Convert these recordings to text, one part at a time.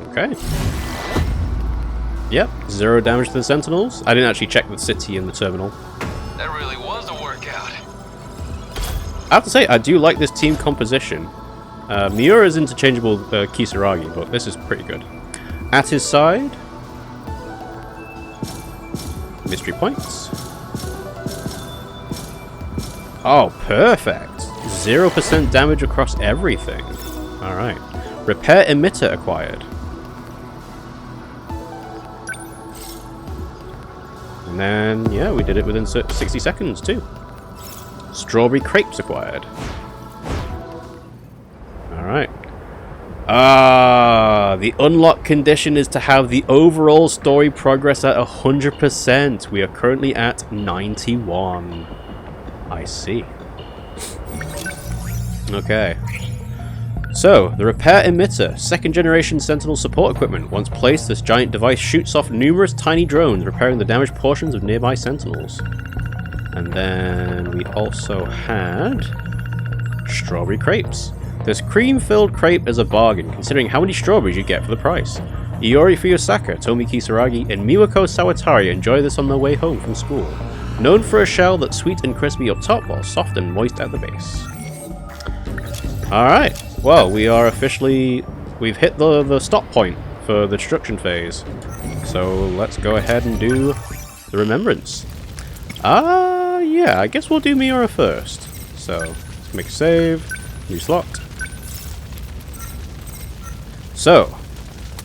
Okay. Yep, 0 damage to the Sentinels. I didn't actually check the city and the terminal. That really was a workout. I have to say, I do like this team composition. Miura is interchangeable Kisaragi, but this is pretty good. At his side, mystery points. Oh, perfect. 0% damage across everything. Alright. Repair emitter acquired. And then, yeah, we did it within 60 seconds too. Strawberry crepes acquired. Alright. The unlock condition is to have the overall story progress at 100%. We are currently at 91. I see. Okay. So, the repair emitter, 2nd generation Sentinel support equipment. Once placed, this giant device shoots off numerous tiny drones, repairing the damaged portions of nearby Sentinels. And then we also had strawberry crepes. This cream-filled crepe is a bargain, considering how many strawberries you get for the price. Iori Fuyosaka, Tomi Kisaragi, and Miwako Sawatari enjoy this on their way home from school. Known for a shell that's sweet and crispy up top, while soft and moist at the base. Alright, well, we are officially... we've hit the stop point for the destruction phase. So let's go ahead and do the Remembrance. Yeah, I guess we'll do Miura first. So, let's make a save, new slot. So,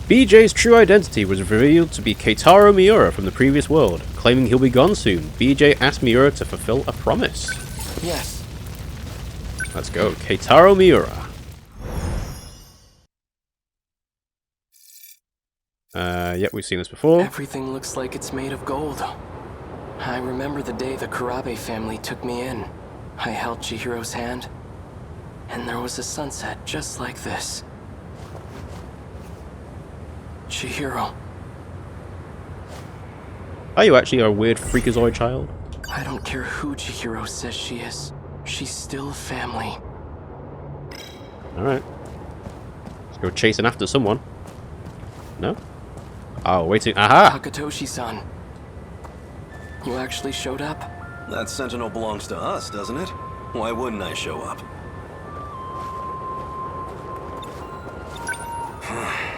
BJ's true identity was revealed to be Keitaro Miura from the previous world. Claiming he'll be gone soon, BJ asked Miura to fulfill a promise. Yes. Let's go, Keitaro Miura. Yep, we've seen this before. Everything looks like it's made of gold. I remember the day the Kurabe family took me in. I held Chihiro's hand, and there was a sunset just like this. Chihiro. Are you actually a weird freakazoid child? I don't care who Chihiro says she is. She's still family. Alright. Let's go chasing after someone. No? Oh, waiting. Aha! Takatoshi-san. You actually showed up? That Sentinel belongs to us, doesn't it? Why wouldn't I show up?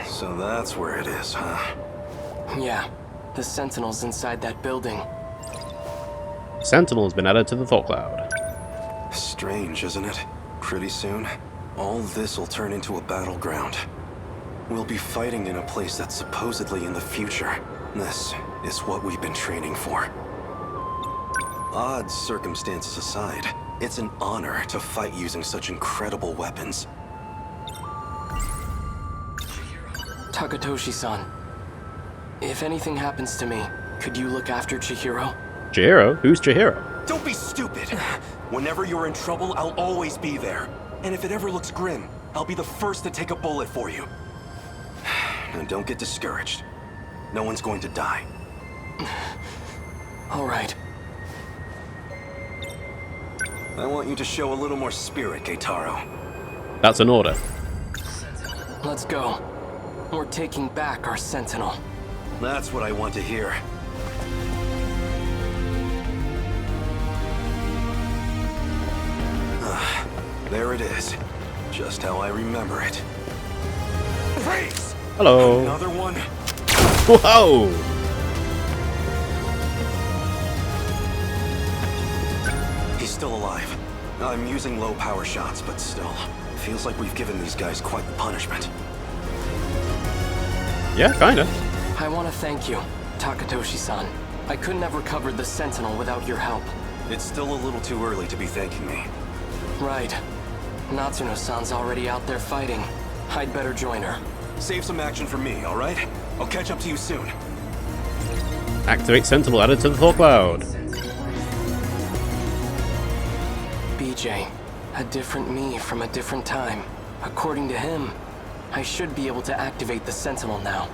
So that's where it is, huh? Yeah. The Sentinels inside that building. Sentinel has been added to the thought cloud. Strange, isn't it? Pretty soon, all this will turn into a battleground. We'll be fighting in a place that's supposedly in the future. This is what we've been training for. Odd circumstances aside, it's an honor to fight using such incredible weapons. Takatoshi-san, if anything happens to me, could you look after Chihiro? Chihiro? Who's Chihiro? Don't be stupid! Whenever you're in trouble, I'll always be there. And if it ever looks grim, I'll be the first to take a bullet for you. And don't get discouraged. No one's going to die. All right. I want you to show a little more spirit, Keitaro. That's an order. Let's go. We're taking back our Sentinel. That's what I want to hear. There it is. Just how I remember it. Freeze! Hello. Another one? Whoa! He's still alive. I'm using low power shots, but still. Feels like we've given these guys quite the punishment. Yeah, kinda. I want to thank you, Takatoshi-san. I couldn't have recovered the Sentinel without your help. It's still a little too early to be thanking me. Right. Natsuno-san's already out there fighting. I'd better join her. Save some action for me, alright? I'll catch up to you soon. Activate Sentinel added to the thought cloud. BJ, a different me from a different time. According to him, I should be able to activate the Sentinel now.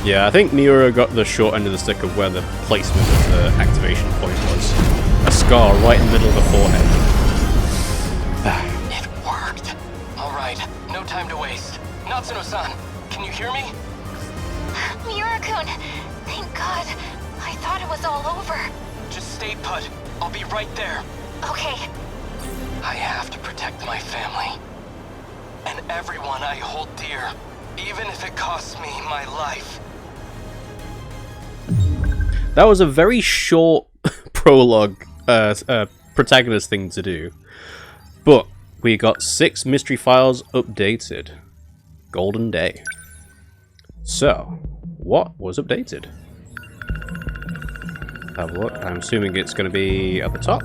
Yeah, I think Miura got the short end of the stick of where the placement of the activation point was. A scar right in the middle of the forehead. It worked. All right, no time to waste. Natsuno-san, can you hear me? Miura-kun, thank God. I thought it was all over. Just stay put. I'll be right there. Okay. I have to protect my family. And everyone I hold dear, even if it costs me my life. That was a very short prologue protagonist thing to do. But we got 6 mystery files updated. Golden Day. So, what was updated? Have a look. I'm assuming it's going to be at the top.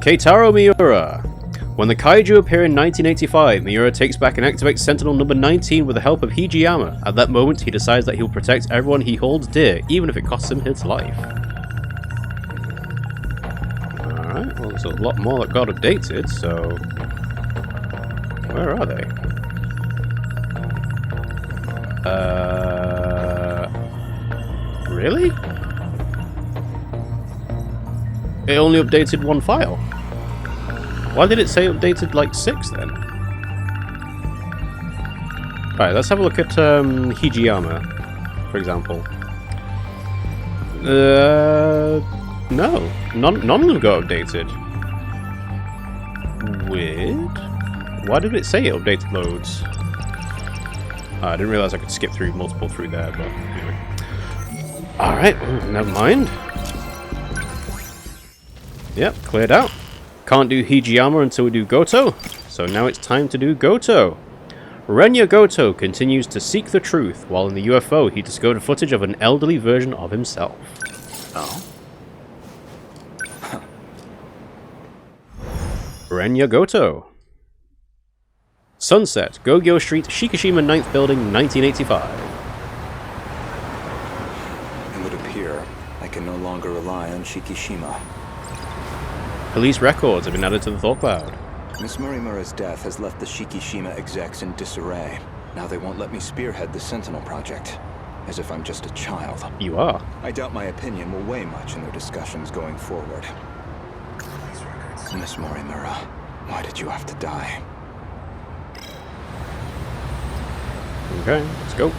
Keitaro Miura. When the Kaiju appear in 1985, Miura takes back and activates Sentinel number 19 with the help of Hijiyama. At that moment, he decides that he'll protect everyone he holds dear, even if it costs him his life. Alright, well there's a lot more that got updated, so... Where are they? Really? It only updated 1 file. Why did it say updated like 6 then? Alright, let's have a look at Hijiyama, for example. No. None of them got updated. Weird. Why did it say it updated loads? I didn't realize I could skip through multiple through there, but anyway. Alright, never mind. Yep, cleared out. Can't do Hijiyama until we do Gouto, so now it's time to do Gouto. Renya Gouto continues to seek the truth, while in the UFO he discovered footage of an elderly version of himself. Oh? Renya Gouto. Sunset, Gogyo Street, Shikishima 9th Building, 1985. It would appear I can no longer rely on Shikishima. Police records have been added to the thought cloud. Miss Morimura's death has left the Shikishima execs in disarray. Now they won't let me spearhead the Sentinel project. As if I'm just a child. You are. I doubt my opinion will weigh much in their discussions going forward. Miss Morimura, why did you have to die? Okay, let's go.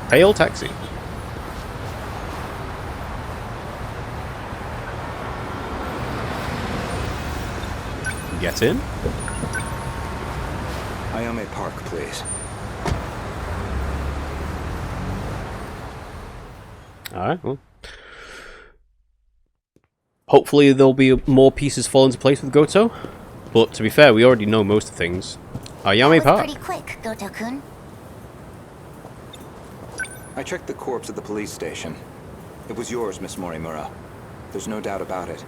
Hail taxi. Get in. Ayame Park, please. Alright, well. Hopefully there'll be more pieces fall into place with Gouto. But to be fair, we already know most of things. Ayame That was Park. pretty quick, Gouto-kun. I checked the corpse at the police station. It was yours, Miss Morimura. There's no doubt about it.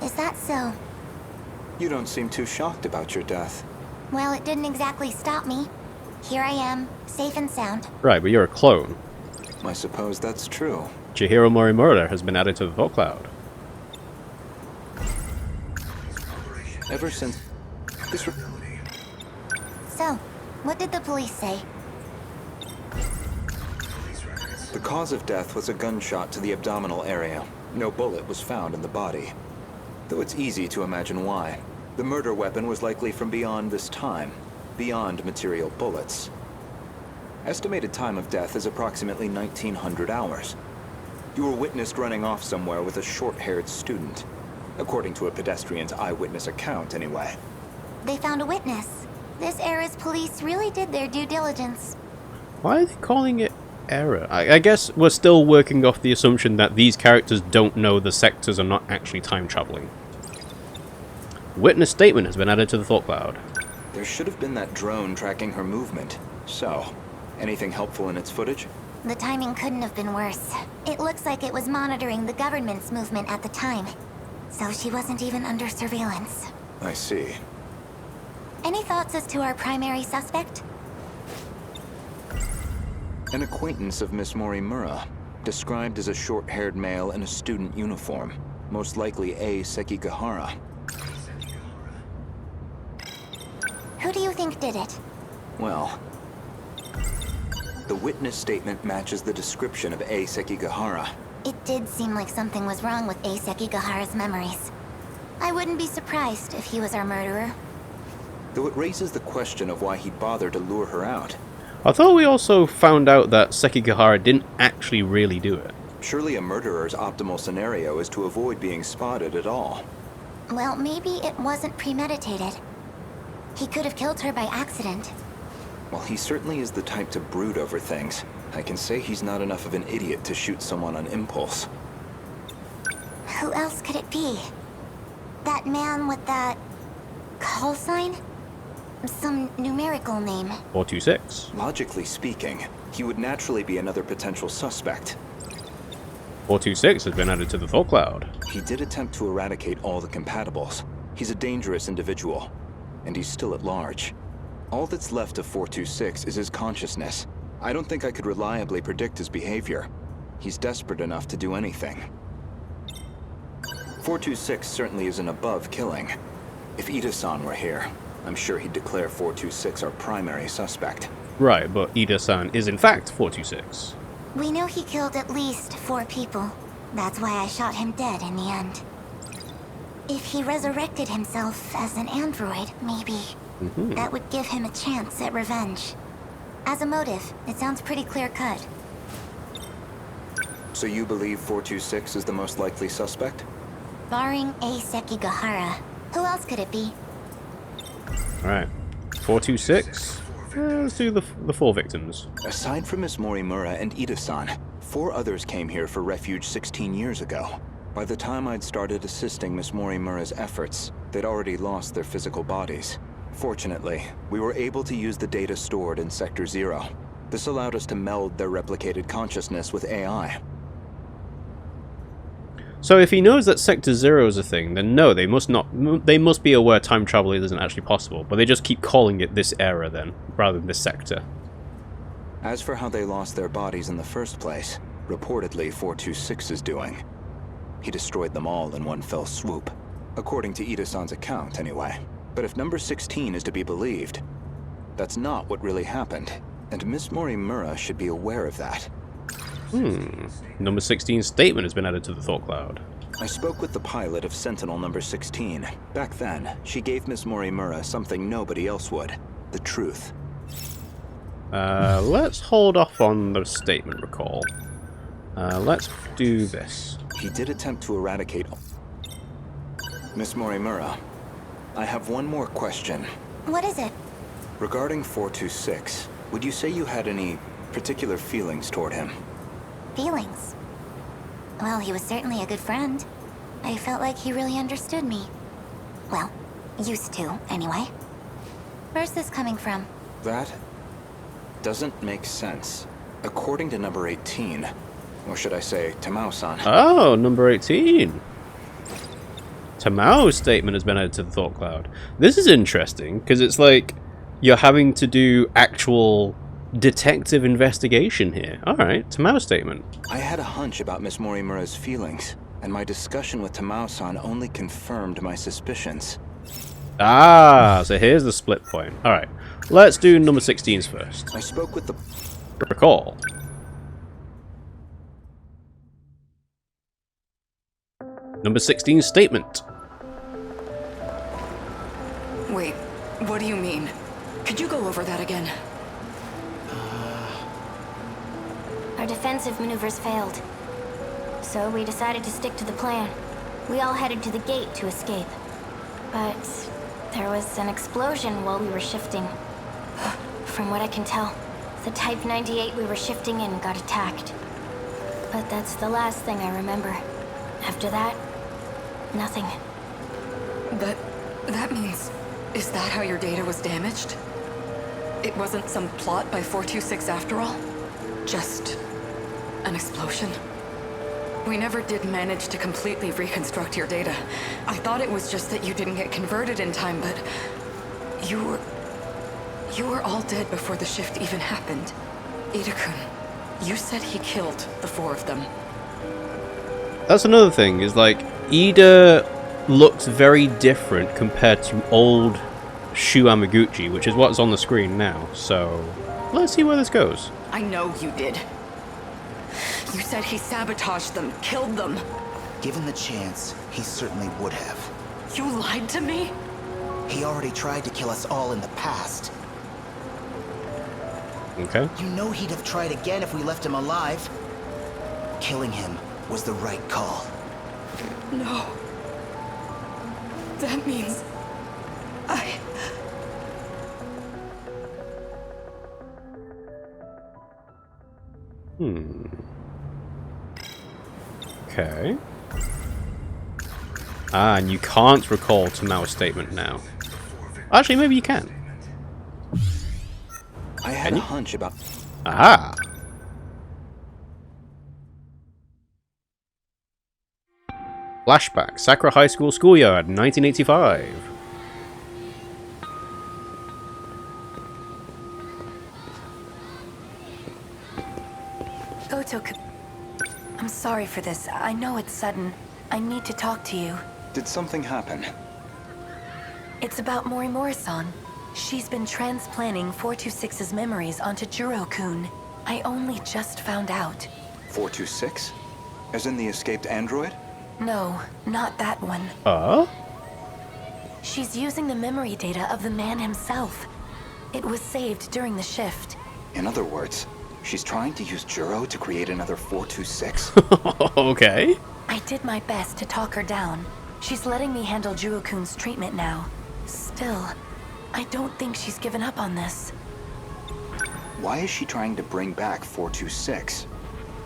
Is that so? You don't seem too shocked about your death. Well, it didn't exactly stop me. Here I am, safe and sound. Right, but you're a clone. I suppose that's true. Chihiro Morimura has been added to the thought cloud. Ever since this... So, what did the police say? The cause of death was a gunshot to the abdominal area. No bullet was found in the body. Though it's easy to imagine why. The murder weapon was likely from beyond this time, beyond material bullets. Estimated time of death is approximately 1900 hours. You were witnessed running off somewhere with a short-haired student. According to a pedestrian's eyewitness account, anyway. They found a witness. This era's police really did their due diligence. Why are they calling it error? I guess we're still working off the assumption that these characters don't know the sectors are not actually time traveling. Witness statement has been added to the thought cloud. There should have been that drone tracking her movement. So, anything helpful in its footage? The timing couldn't have been worse. It looks like it was monitoring the government's movement at the time. So she wasn't even under surveillance. I see. Any thoughts as to our primary suspect? An acquaintance of Miss Morimura, described as a short-haired male in a student uniform, most likely A. Sekigahara. Who do you think did it? Well, the witness statement matches the description of A. Sekigahara. It did seem like something was wrong with A. Sekigahara's memories. I wouldn't be surprised if he was our murderer. Though it raises the question of why he'd bother to lure her out. I thought we also found out that Sekigahara didn't actually really do it. Surely a murderer's optimal scenario is to avoid being spotted at all. Well, maybe it wasn't premeditated. He could have killed her by accident. Well, he certainly is the type to brood over things. I can say he's not enough of an idiot to shoot someone on impulse. Who else could it be? That man with that call sign? Some numerical name. 426. Logically speaking, he would naturally be another potential suspect. 426 has been added to the thought cloud. He did attempt to eradicate all the compatibles. He's a dangerous individual, and he's still at large. All that's left of 426 is his consciousness. I don't think I could reliably predict his behavior. He's desperate enough to do anything. 426 certainly isn't above killing. If Ida-san were here, I'm sure he'd declare 426 our primary suspect. Right, but Ida-san is in fact 426. We know he killed at least 4 people. That's why I shot him dead in the end. If he resurrected himself as an android, maybe that would give him a chance at revenge. As a motive, it sounds pretty clear-cut. So you believe 426 is the most likely suspect? Barring A. Sekigahara. Who else could it be? Alright. 426. Let's do the 4 victims. Aside from Miss Morimura and Ida-san, 4 others came here for refuge 16 years ago. By the time I'd started assisting Miss Morimura's efforts, they'd already lost their physical bodies. Fortunately, we were able to use the data stored in Sector 0. This allowed us to meld their replicated consciousness with AI. So if he knows that Sector 0 is a thing, then no, they must be aware time travel isn't actually possible, but they just keep calling it this era then, rather than this sector. As for how they lost their bodies in the first place, reportedly 426 is doing. He destroyed them all in one fell swoop. According to Ida-san's account, anyway. But if number 16 is to be believed, that's not what really happened, and Miss Morimura should be aware of that. Number 16's statement has been added to the thought cloud. I spoke with the pilot of Sentinel number 16. Back then, she gave Miss Morimura something nobody else would. The truth. Let's hold off on the statement recall. Let's do this. He did attempt to eradicate... Miss Morimura, I have one more question. What is it? Regarding 426, would you say you had any particular feelings toward him? Feelings? Well, he was certainly a good friend. I felt like he really understood me. Well, used to, anyway. Where's this coming from? That doesn't make sense. According to number 18, or should I say, Tamao-san. Oh, number 18. Tamao's statement has been added to the thought cloud. This is interesting, because it's like you're having to do actual detective investigation here. Alright, Tamao's statement. I had a hunch about Miss Morimura's feelings, and my discussion with Tamao-san only confirmed my suspicions. Ah, so here's the split point. Alright, let's do number 16's first. I spoke with the... Recall. Number 16's statement. Wait, what do you mean? Could you go over that again? Our defensive maneuvers failed. So we decided to stick to the plan. We all headed to the gate to escape. But there was an explosion while we were shifting. From what I can tell, the Type 98 we were shifting in got attacked. But that's the last thing I remember. After that, nothing. That means... Is that how your data was damaged? It wasn't some plot by 426 after all? Just... an explosion? We never did manage to completely reconstruct your data. I thought it was just that you didn't get converted in time, but... You were all dead before the shift even happened. Ida-kun, you said he killed the 4 of them. That's another thing, is like, Ida looks very different compared to old Shu Amaguchi, which is what's on the screen now, so let's see where this goes. I know you did. You said he sabotaged them, killed them. Given the chance, he certainly would have. You lied to me? He already tried to kill us all in the past. Okay. You know he'd have tried again if we left him alive. Killing him was the right call. No. That means... Okay. Ah, and you can't recall Tamao's statement now. Actually, maybe you can. I had a hunch about... Ah. Flashback. Sakura High School schoolyard, 1985. Gouto, I'm sorry for this. I know it's sudden. I need to talk to you. Did something happen? It's about Morimura-san. She's been transplanting 426's memories onto Juro-kun. I only just found out. 426? As in the escaped android? No, not that one. She's using the memory data of the man himself. It was saved during the shift. In other words, she's trying to use Juro to create another 426? Okay. I did my best to talk her down. She's letting me handle Juro-kun's treatment now. Still, I don't think she's given up on this. Why is she trying to bring back 426?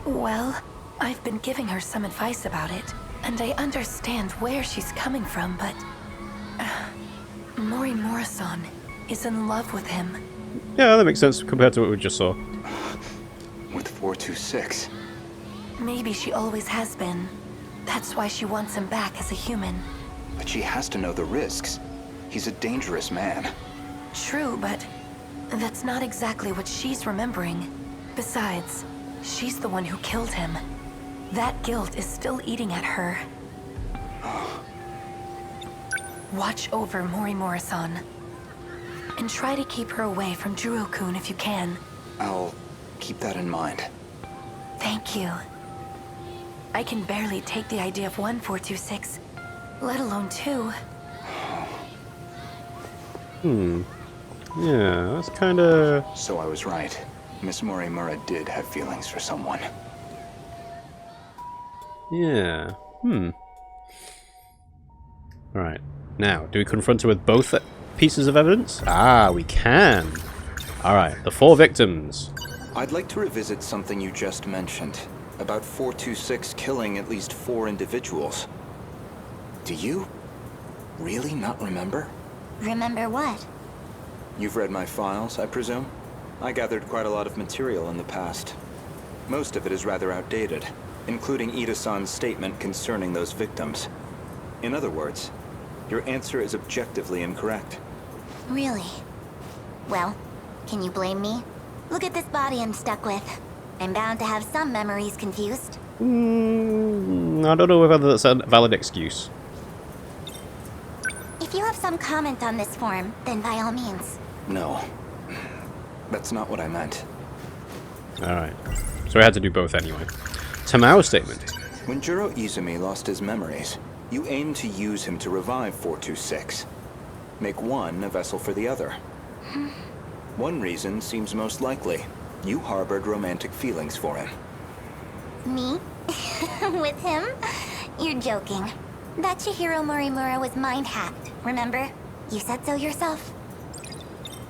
Well, I've been giving her some advice about it, and I understand where she's coming from, but... Morimura-san is in love with him. Yeah, that makes sense compared to what we just saw. With 426? Maybe she always has been. That's why she wants him back as a human. But she has to know the risks. He's a dangerous man. True, but that's not exactly what she's remembering. Besides, she's the one who killed him. That guilt is still eating at her. Watch over Morimura-san. And try to keep her away from Juro-kun if you can. I'll keep that in mind. Thank you. I can barely take the idea of 1426, let alone 2. Yeah, that's kinda... So I was right. Miss Morimura did have feelings for someone. Yeah. Alright. Now, do we confront her with both pieces of evidence? Ah, we can. Alright, the 4 victims. I'd like to revisit something you just mentioned. About 426 killing at least 4 individuals. Do you really not remember? Remember what? You've read my files, I presume? I gathered quite a lot of material in the past. Most of it is rather outdated, including Ida-san's statement concerning those victims. In other words, your answer is objectively incorrect. Really? Well, can you blame me? Look at this body I'm stuck with. I'm bound to have some memories confused. I don't know whether that's a valid excuse. If you have some comment on this form, then by all means. No. That's not what I meant. Alright. So I had to do both anyway. Tamao's statement. When Juro Izumi lost his memories, you aimed to use him to revive 426. Make one a vessel for the other. One reason seems most likely. You harbored romantic feelings for him. Me? With him? You're joking. That Chihiro Morimura was mind-hacked, remember? You said so yourself.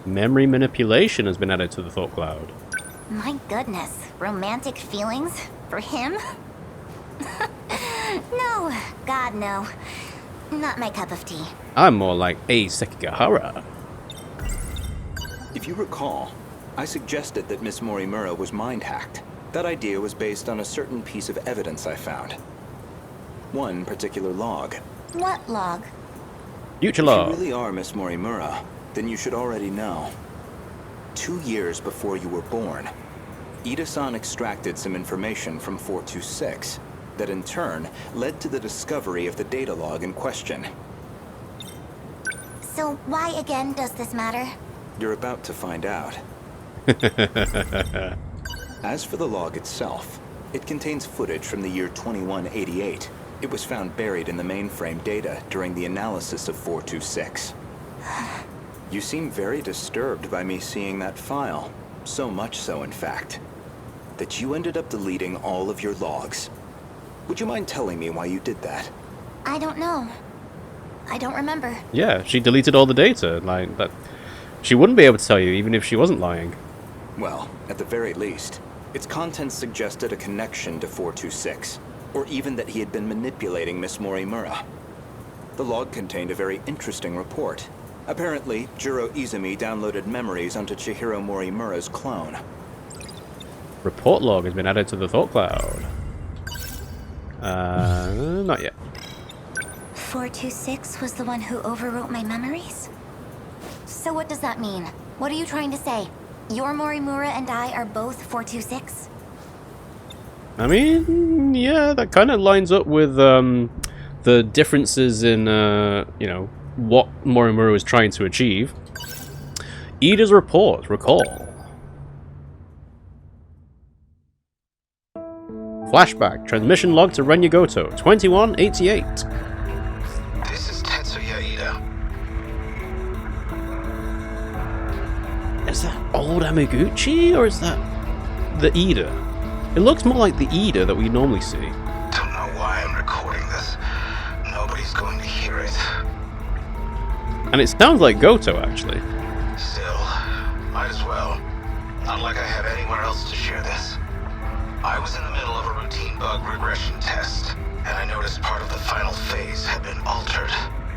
Memory manipulation has been added to the thought cloud. My goodness, romantic feelings? For him? No, God no. Not my cup of tea. I'm more like a Sekigahara. If you recall, I suggested that Miss Morimura was mind-hacked. That idea was based on a certain piece of evidence I found. One particular log. What log? Future If log. you really are Miss Morimura, then you should already know. 2 years before you were born, Ida-san extracted some information from 426 that in turn led to the discovery of the data log in question. So why again does this matter? You're about to find out. As for the log itself, it contains footage from the year 2188, It was found buried in the mainframe data during the analysis of 426. You seem very disturbed by me seeing that file. So much so, in fact, that you ended up deleting all of your logs. Would you mind telling me why you did that? I don't know. I don't remember. Yeah, she deleted all the data. Like that, she wouldn't be able to tell you even if she wasn't lying. Well, at the very least, its contents suggested a connection to 426, or even that he had been manipulating Miss Morimura. The log contained a very interesting report. Apparently, Juro Izumi downloaded memories onto Chihiro Morimura's clone. Report log has been added to the thought cloud. Not yet. 426 was the one who overwrote my memories? So what does that mean? What are you trying to say? Your Morimura and I are both 426? I mean, yeah, that kind of lines up with the differences in, you know, what Morimura was trying to achieve. Ida's report, recall. Flashback, transmission log to Renya Gouto, 2188. This is Tetsuya Ida. Is that old Amaguchi, or is that the Ida? It looks more like the Ida that we normally see. Don't know why I'm recording this. Nobody's going to hear it. And it sounds like Gouto, actually. Still, might as well. Not like I have anywhere else to share this. I was in the middle of a routine bug regression test, and I noticed part of the final phase had been altered.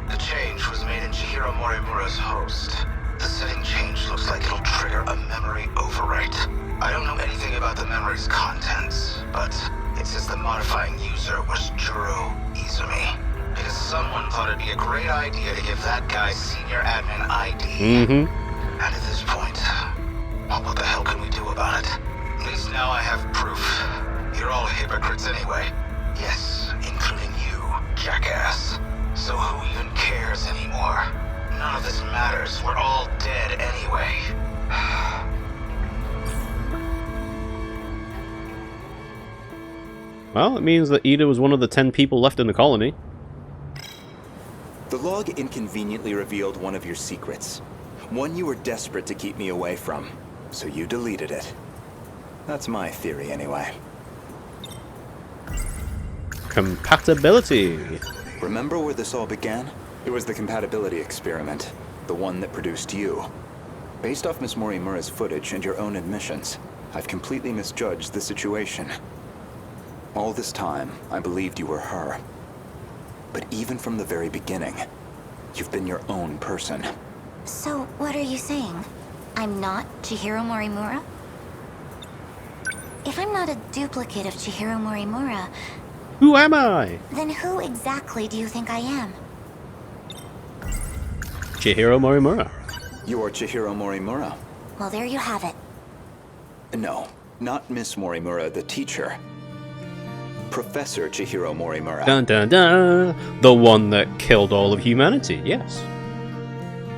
The change was made in Chihiro Morimura's host. The setting change looks like it'll trigger a memory overwrite. I don't know anything about the memory's contents, but it says the modifying user was Juro Izumi. Because someone thought it'd be a great idea to give that guy senior admin ID. And at this point, well, what the hell can we do about it? At least now I have proof. You're all hypocrites anyway. Yes, including you, jackass. So who even cares anymore? None of this matters. We're all dead anyway. Well, it means that Ida was one of the 10 people left in the colony. The log inconveniently revealed one of your secrets. One you were desperate to keep me away from, so you deleted it. That's my theory, anyway. Compatibility. Remember where this all began? It was the compatibility experiment, the one that produced you. Based off Miss Morimura's footage and your own admissions, I've completely misjudged the situation. All this time, I believed you were her. But even from the very beginning, you've been your own person. So, what are you saying? I'm not Chihiro Morimura? If I'm not a duplicate of Chihiro Morimura, who am I? Then who exactly do you think I am? Chihiro Morimura. You are Chihiro Morimura. Well, there you have it. No, not Miss Morimura, the teacher. Professor Chihiro Morimura. Dun dun dun! The one that killed all of humanity, yes.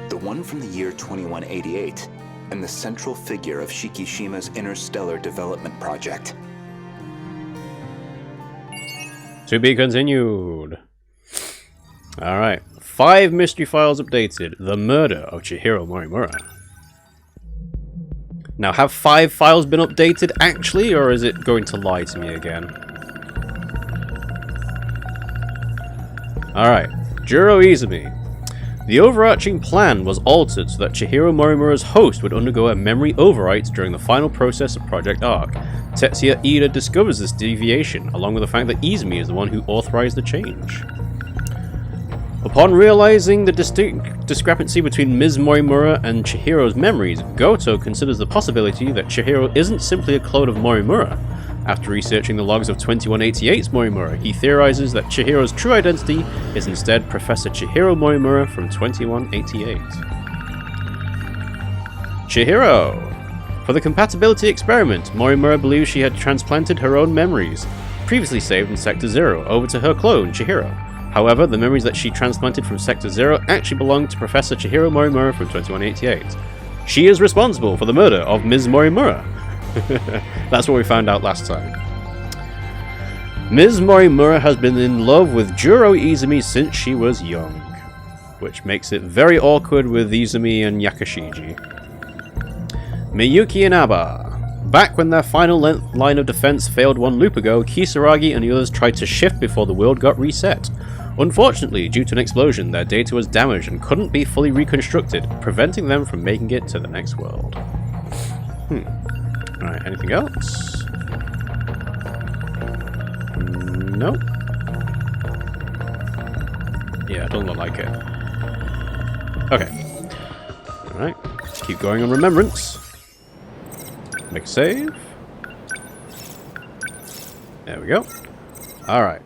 The one from the year 2188, and the central figure of Shikishima's interstellar development project. To be continued. Alright. 5 mystery files updated. The murder of Chihiro Morimura. Now, have 5 files been updated actually, or is it going to lie to me again? Alright. Juro Izumi. The overarching plan was altered so that Chihiro Morimura's host would undergo a memory overwrite during the final process of Project Arc. Tetsuya Ida discovers this deviation, along with the fact that Izumi is the one who authorized the change. Upon realizing the distinct discrepancy between Ms. Morimura and Chihiro's memories, Gouto considers the possibility that Chihiro isn't simply a clone of Morimura. After researching the logs of 2188's Morimura, he theorizes that Chihiro's true identity is instead Professor Chihiro Morimura from 2188. Chihiro! For the compatibility experiment, Morimura believes she had transplanted her own memories, previously saved in Sector 0, over to her clone, Chihiro. However, the memories that she transplanted from Sector 0 actually belong to Professor Chihiro Morimura from 2188. She is responsible for the murder of Ms. Morimura. That's what we found out last time. Ms. Morimura has been in love with Juro Izumi since she was young, which makes it very awkward with Izumi and Yakashiji. Miyuki and Aba. Back when their final line of defense failed one loop ago, Kisaragi and the others tried to shift before the world got reset. Unfortunately, due to an explosion, their data was damaged and couldn't be fully reconstructed, preventing them from making it to the next world. Alright, anything else? No? Yeah, it doesn't look like it. Okay. Alright, keep going on Remembrance. Make a save. There we go. Alright.